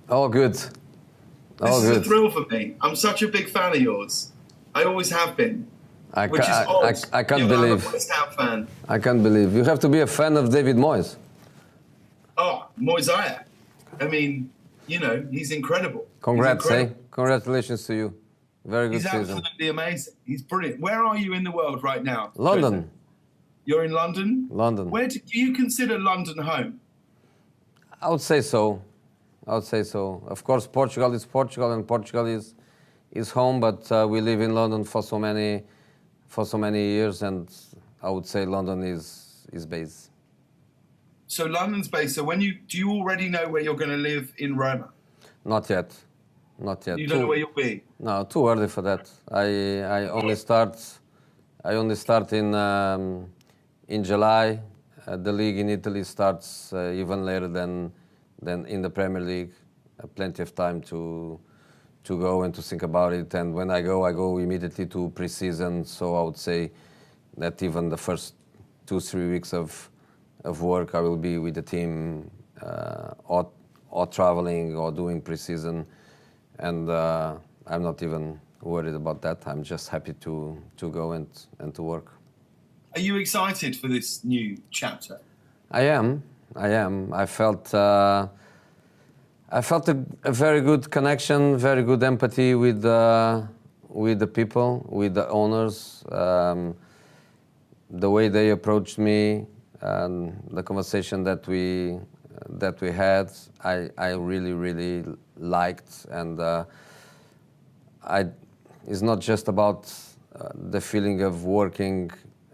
Oh, good. This is a thrill for me. I'm such a big fan of yours. I always have been. Which is odd. I can't believe. I'm a West Ham fan. I can't believe. You have to be a fan of David Moyes. Oh, Moyes. I mean, you know, he's incredible. Congrats, Congratulations to you. Very good season. He's absolutely amazing. He's brilliant. Where are you in the world right now? London. Joseph? You're in London? London. Where do you consider London home? I would say so. Of course, Portugal is Portugal, and Portugal is home. But we live in London for so many years, and I would say London is base. So London's base. So do you already know where you're going to live in Roma? Not yet. You don't know where you'll be? No, too early for that. I only start in July. The league in Italy starts even later than in the Premier League. Plenty of time to go and to think about it. And when I go immediately to pre-season. So I would say that even the first 2-3 weeks of work I will be with the team, or traveling or doing pre-season. And I'm not even worried about that. I'm just happy to go and to work. Are you excited for this new chapter? I am. I felt a very good connection, very good empathy with the people, with the owners. The way they approached me, the conversation that we had, I really liked. And it's not just about the feeling of working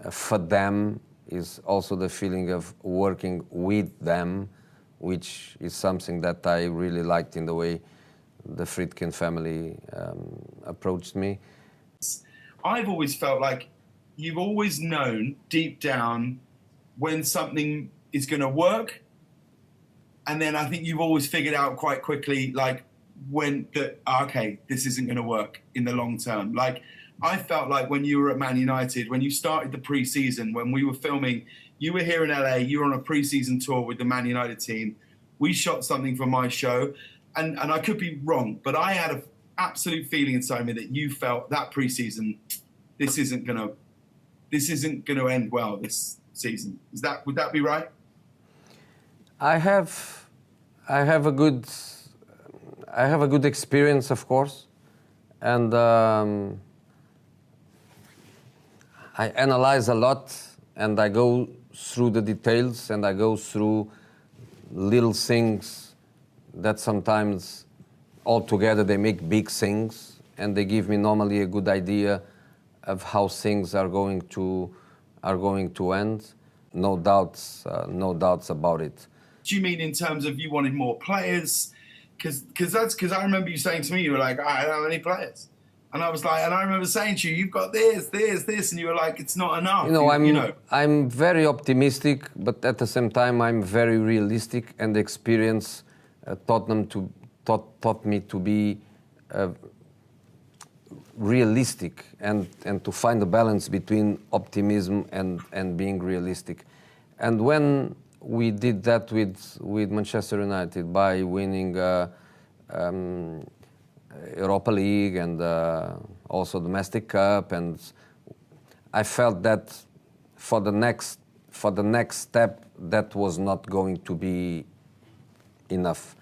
for them, is also the feeling of working with them, which is something that I really liked in the way the Friedkin family approached me. I've always felt like you've always known deep down when something is going to work, and then I think you've always figured out quite quickly, like, okay, this isn't going to work in the long term. Like, I felt like when you were at Man United, when you started the pre-season, when we were filming, you were here in LA, you were on a pre-season tour with the Man United team. We shot something for my show, and I could be wrong, but I had an absolute feeling inside me that you felt that pre-season, this isn't gonna end well this season. Would that be right? I have a good experience, of course, and I analyze a lot, and I go through the details, and I go through little things that sometimes altogether they make big things, and they give me normally a good idea of how things are going to end. No doubts about it. Do you mean in terms of you wanted more players? Because I remember you saying to me, you were like, I don't have any players. And I was like, and I remember saying to you, you've got this, and you were like, it's not enough. I'm very optimistic, but at the same time, I'm very realistic, and the experience taught me to be realistic and to find a balance between optimism and being realistic. And when we did that with Manchester United by winning Europa League and also Domestic Cup, and I felt that for the next step that was not going to be enough.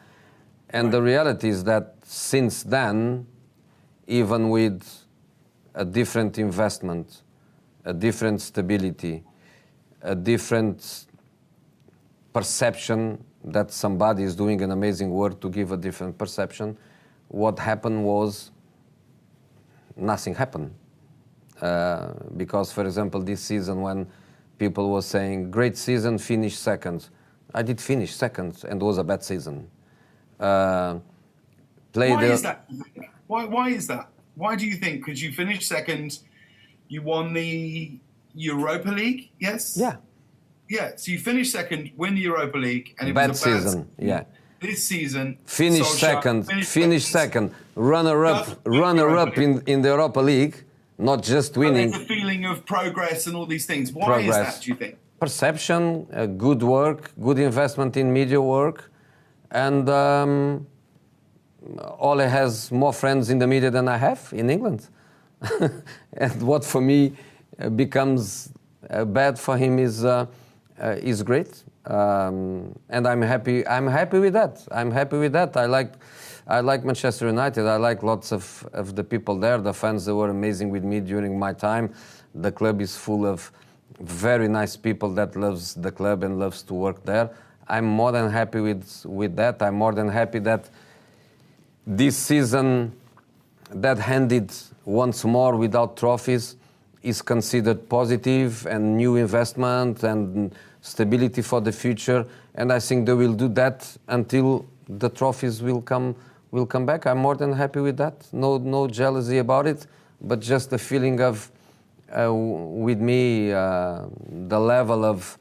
And the reality is that since then, even with a different investment, a different stability, a different perception that somebody is doing an amazing work to give a different perception, what happened was nothing happened. Because, for example, this season when people were saying, great season, finish second. I did finish second, and it was a bad season. Why is that? Why is that? Why do you think? Because you finished second, you won the Europa League, yes? Yeah. Yeah, so you finished second, win the Europa League, and it bad was a bad season. Yeah. This season, finish second, runner-up in the Europa League, not just winning. There's a feeling of progress and all these things. Why is that, do you think? Perception, good work, good investment in media work, And Ole has more friends in the media than I have in England. And what for me becomes bad for him is great. And I'm happy. I'm happy with that. I'm happy with that. I like Manchester United. I like lots of the people there. The fans, they were amazing with me during my time. The club is full of very nice people that loves the club and loves to work there. I'm more than happy with that. I'm more than happy that this season that ended once more without trophies is considered positive and new investment and stability for the future. And I think they will do that until the trophies will come back. I'm more than happy with that. No jealousy about it, but just the feeling of with me the level of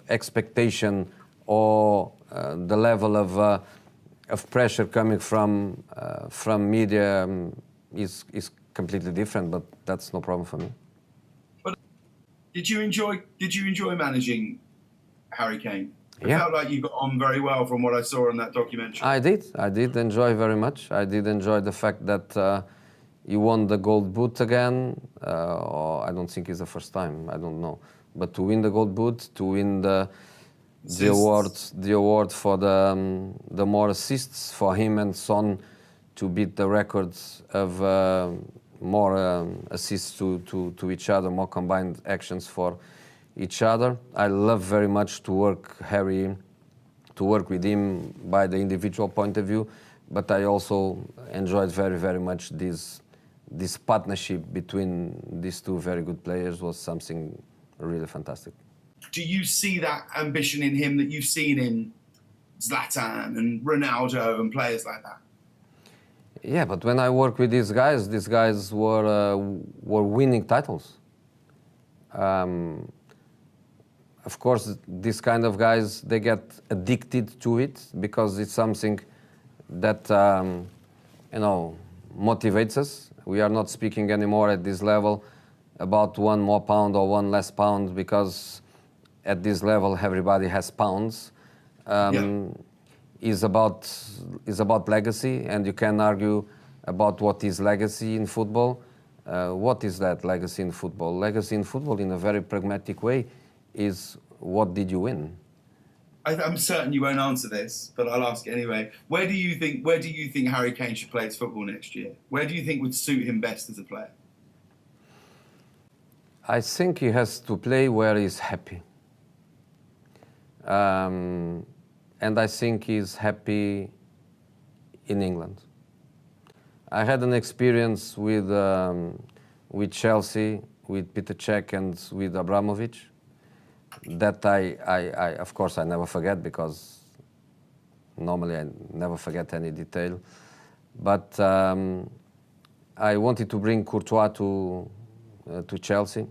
expectation or the level of pressure coming from media is completely different. But that's no problem for me. But did you enjoy managing Harry Kane? It Yeah. felt like you got on very well from what I saw in that documentary. I did enjoy very much. I did enjoy the fact that he won the Gold Boot again. Or I don't think it's the first time. I don't know. But to win the Gold Boot, to win the award for the more assists for him and Son, to beat the records of more assists to each other, more combined actions for each other. I love very much to work with him by the individual point of view, but I also enjoyed very, very much this partnership between these two very good players was something really fantastic. Do you see that ambition in him that you've seen in Zlatan and Ronaldo and players like that? Yeah, but when I work with these guys were winning titles. Of course, these kind of guys, they get addicted to it because it's something that motivates us. We are not speaking anymore at this level about one more pound or one less pound, because at this level everybody has pounds. Is about legacy, and you can argue about what is legacy in football. What is that legacy in football? Legacy in football, in a very pragmatic way, is what did you win? I'm certain you won't answer this, but I'll ask it anyway. Where do you think Harry Kane should play his football next year? Where do you think would suit him best as a player? I think he has to play where he's happy. And I think he's happy in England. I had an experience with Chelsea, with Peter Cech and with Abramovich that I of course I never forget, because normally I never forget any detail. But I wanted to bring Courtois to Chelsea.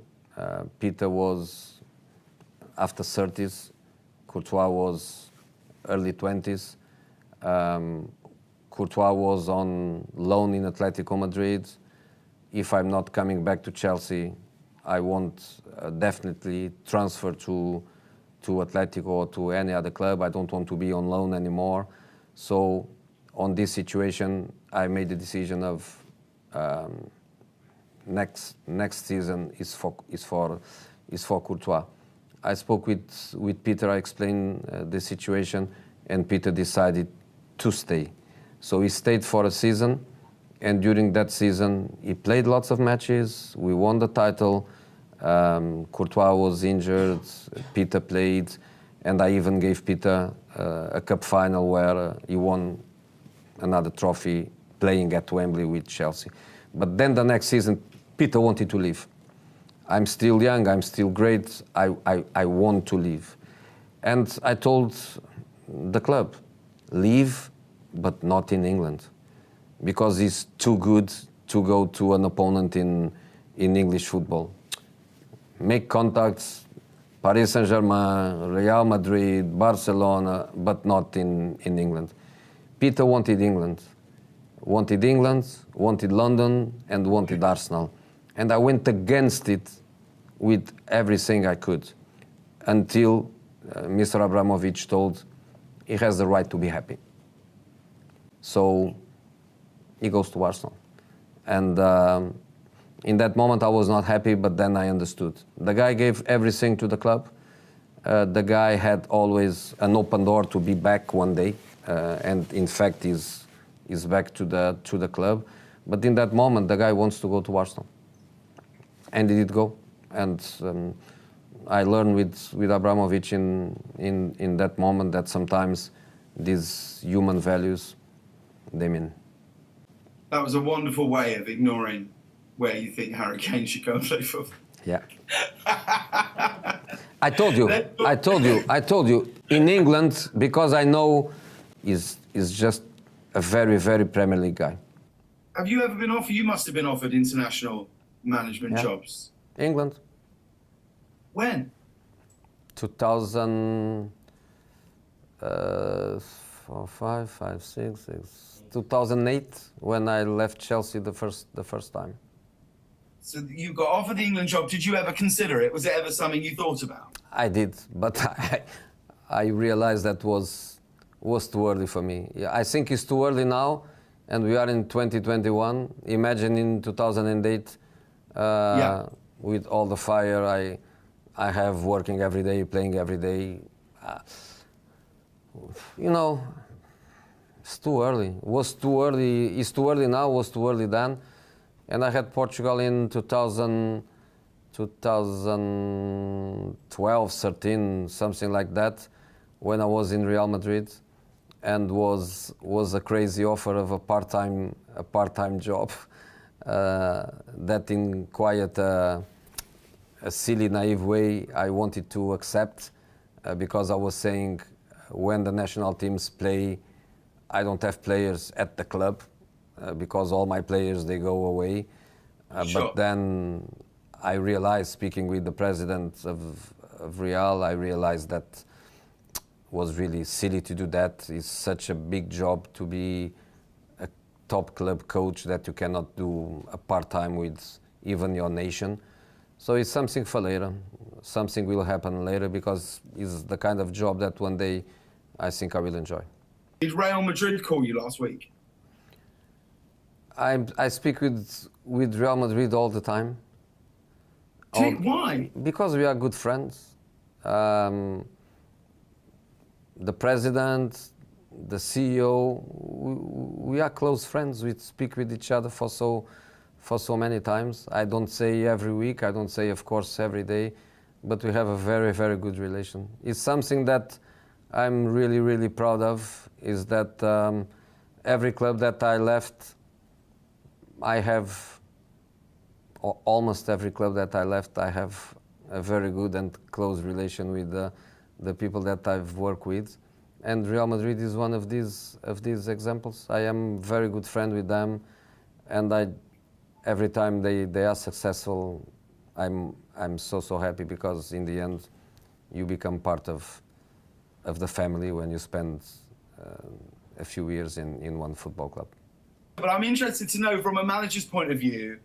Peter was after 30s. Courtois was early 20s. Courtois was on loan in Atletico Madrid. If I'm not coming back to Chelsea, I won't definitely transfer to Atletico or to any other club. I don't want to be on loan anymore. So on this situation, I made the decision of next season is for Courtois. I spoke with Peter. I explained the situation, and Peter decided to stay. So he stayed for a season, and during that season, he played lots of matches. We won the title. Courtois was injured. Peter played, and I even gave Peter a cup final where he won another trophy playing at Wembley with Chelsea. But then the next season, Peter wanted to leave. I'm still young, I'm still great, I want to leave. And I told the club, leave, but not in England, because he's too good to go to an opponent in English football. Make contacts, Paris Saint-Germain, Real Madrid, Barcelona, but not in England. Peter wanted England, wanted London, and wanted Arsenal. And I went against it with everything I could, until Mr. Abramovich told he has the right to be happy. So he goes to Arsenal. And in that moment I was not happy, but then I understood. The guy gave everything to the club. The guy had always an open door to be back one day, and in fact is back to the club. But in that moment, the guy wants to go to Arsenal, and he did go. And I learned with Abramovich in that moment that sometimes these human values, they mean. That was a wonderful way of ignoring where you think Harry Kane should go and play football. Yeah. I told you. In England, because I know is just a very, very Premier League guy. Have you ever been offered? You must have been offered international management jobs. England. When? 2008, when I left Chelsea the first time. So you got offered the England job. Did you ever consider it? Was it ever something you thought about? I did, but I realized that was too early for me. Yeah, I think it's too early now, and we are in 2021. Imagine in 2008, with all the fire I have working every day, playing every day. You know, it's too early. It was too early. It's too early now. Was too early then. And I had Portugal in 2012, 13, something like that, when I was in Real Madrid, and was a crazy offer of a part-time job that in quite a silly, naive way I wanted to accept because I was saying when the national teams play, I don't have players at the club. Because all my players, they go away. Sure. But then I realized, speaking with the president of Real, I realized that was really silly to do that. It's such a big job to be a top club coach that you cannot do a part-time with even your nation. So it's something for later. Something will happen later because it's the kind of job that one day I think I will enjoy. Did Real Madrid call you last week? I speak with Real Madrid all the time. Why? Because we are good friends. The president, the CEO, we are close friends. We speak with each other for so many times. I don't say every week. I don't say, of course, every day. But we have a very, very good relation. It's something that I'm really, really proud of, is that every club that I left, I have, almost every club that I left, I have a very good and close relation with the people that I've worked with. And Real Madrid is one of these examples. I am a very good friend with them, and every time they are successful, I'm so happy, because in the end, you become part of the family when you spend a few years in one football club. But I'm interested to know, from a manager's point of view,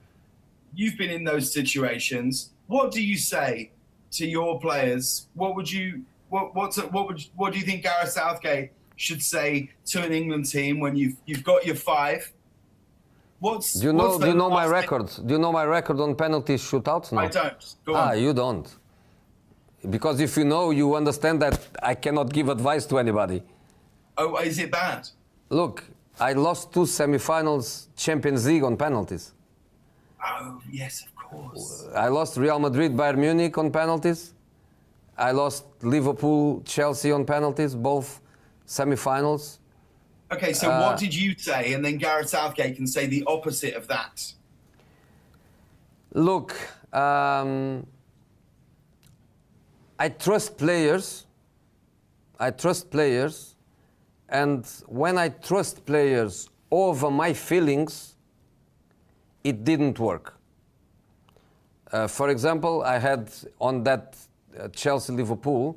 you've been in those situations. What do you say to your players? What do you think Gareth Southgate should say to an England team when you've got your five? Do you know my record? Do you know my record on penalty shootouts? No. I don't. Go on. You don't. Because if you know, you understand that I cannot give advice to anybody. Oh, is it bad? Look, I lost 2 semi-finals Champions League on penalties. Oh, yes, of course. I lost Real Madrid, Bayern Munich on penalties. I lost Liverpool, Chelsea on penalties, both semi-finals. Okay, so what did you say? And then Gareth Southgate can say the opposite of that. Look, I trust players. And when I trust players over my feelings, it didn't work. For example, I had on that Chelsea-Liverpool,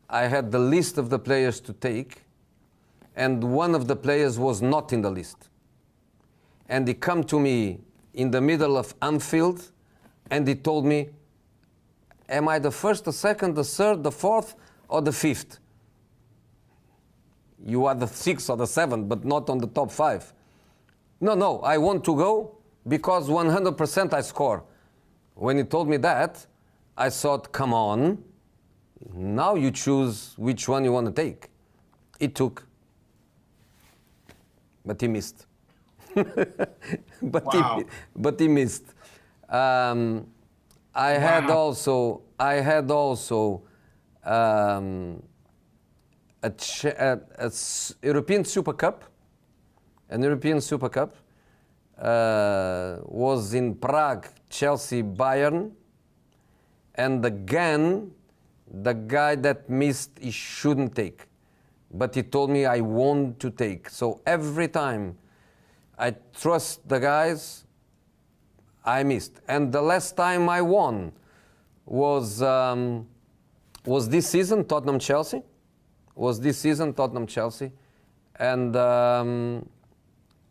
I had the list of the players to take, and one of the players was not in the list. And he come to me in the middle of Anfield, and he told me, am I the first, the second, the third, the fourth, or the fifth? You are the 6th or the 7th, but not on the top 5. No, I want to go because 100% I score. When he told me that, I thought, come on, now you choose which one you want to take. He took, but he missed. Wow. But he missed. I had also a European Super Cup. An European Super Cup was in Prague, Chelsea, Bayern, and again, the guy that missed, he shouldn't take, but he told me I want to take. So every time I trust the guys, I missed. And the last time I won was this season, Tottenham-Chelsea.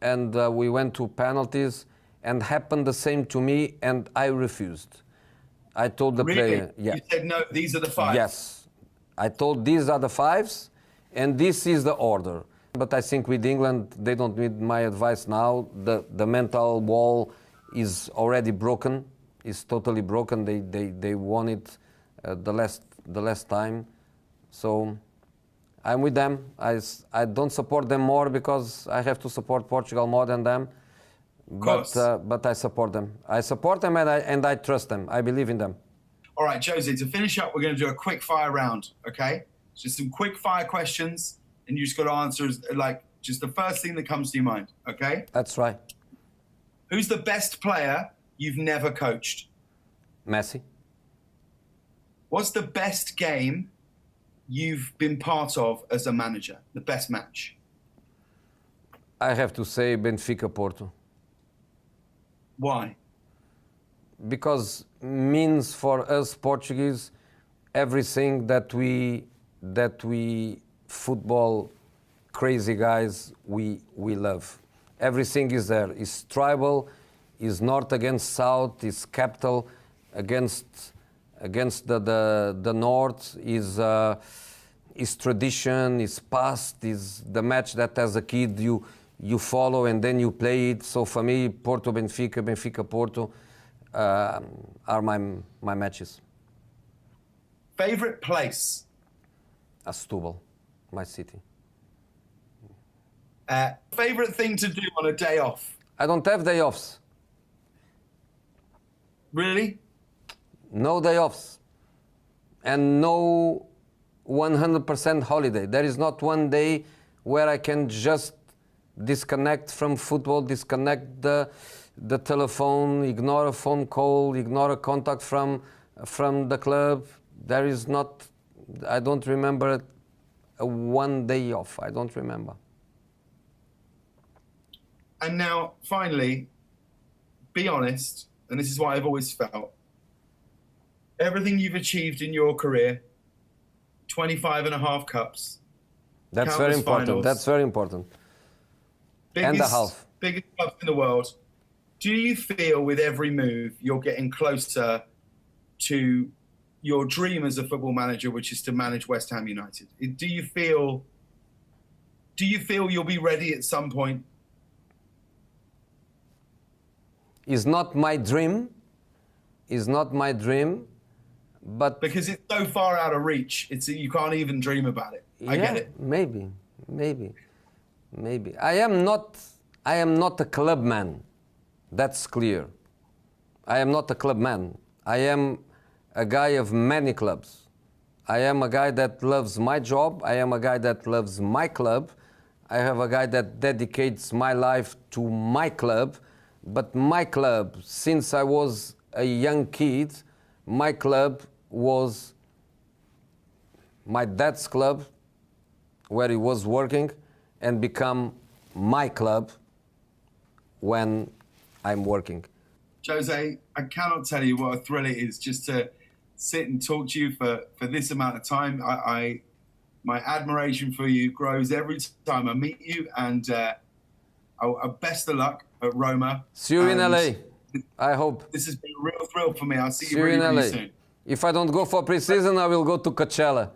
And we went to penalties, and happened the same to me, and I refused. I told the player, yeah. You said, no, these are the 5. Yes. I told these are the 5s, and this is the order. But I think with England, they don't need my advice now. The mental wall is already broken. It's totally broken. They won it the last time. So I'm with them. I don't support them more because I have to support Portugal more than them. But I support them. I support them, and I trust them. I believe in them. All right, Josie, to finish up, we're going to do a quick fire round, okay? Just some quick fire questions, and you just got to answer like just the first thing that comes to your mind, okay? That's right. Who's the best player you've never coached? Messi. What's the best game you've been part of as a manager? The best match? I have to say Benfica-Porto. Why? Because means for us Portuguese everything that we football crazy guys we love. Everything is there. It's tribal, is north against south, is capital against the north, is tradition, is past, is the match that as a kid you follow and then you play it. So for me, Porto, Benfica, Benfica, Porto are my matches. Favorite place? Setúbal, my city. Favorite thing to do on a day off? I don't have day offs. Really? No day offs. And no 100% holiday. There is not one day where I can just disconnect from football, disconnect the telephone, ignore a phone call, ignore a contact from the club. There is not, I don't remember a one day off. I don't remember. And now, finally, be honest, and this is what I've always felt. Everything you've achieved in your career, 25 and a half cups. That's very important. Finals, that's very important. And a half. Biggest clubs in the world. Do you feel with every move you're getting closer to your dream as a football manager, which is to manage West Ham United? Do you feel you'll be ready at some point? It's not my dream. It's not my dream, but because it's so far out of reach, you can't even dream about it. I get it. Maybe. I am not a club man. That's clear. I am not a club man. I am a guy of many clubs. I am a guy that loves my job. I am a guy that loves my club. I have a guy that dedicates my life to my club. But my club, since I was a young kid, my club was my dad's club, where he was working, and become my club when I'm working. Jose, I cannot tell you what a thrill it is just to sit and talk to you for this amount of time. My admiration for you grows every time I meet you, and best of luck at Roma. See you in LA, I hope. This has been a real thrill for me. I'll see you in really, LA. really soon. If I don't go for pre-season, I will go to Coachella.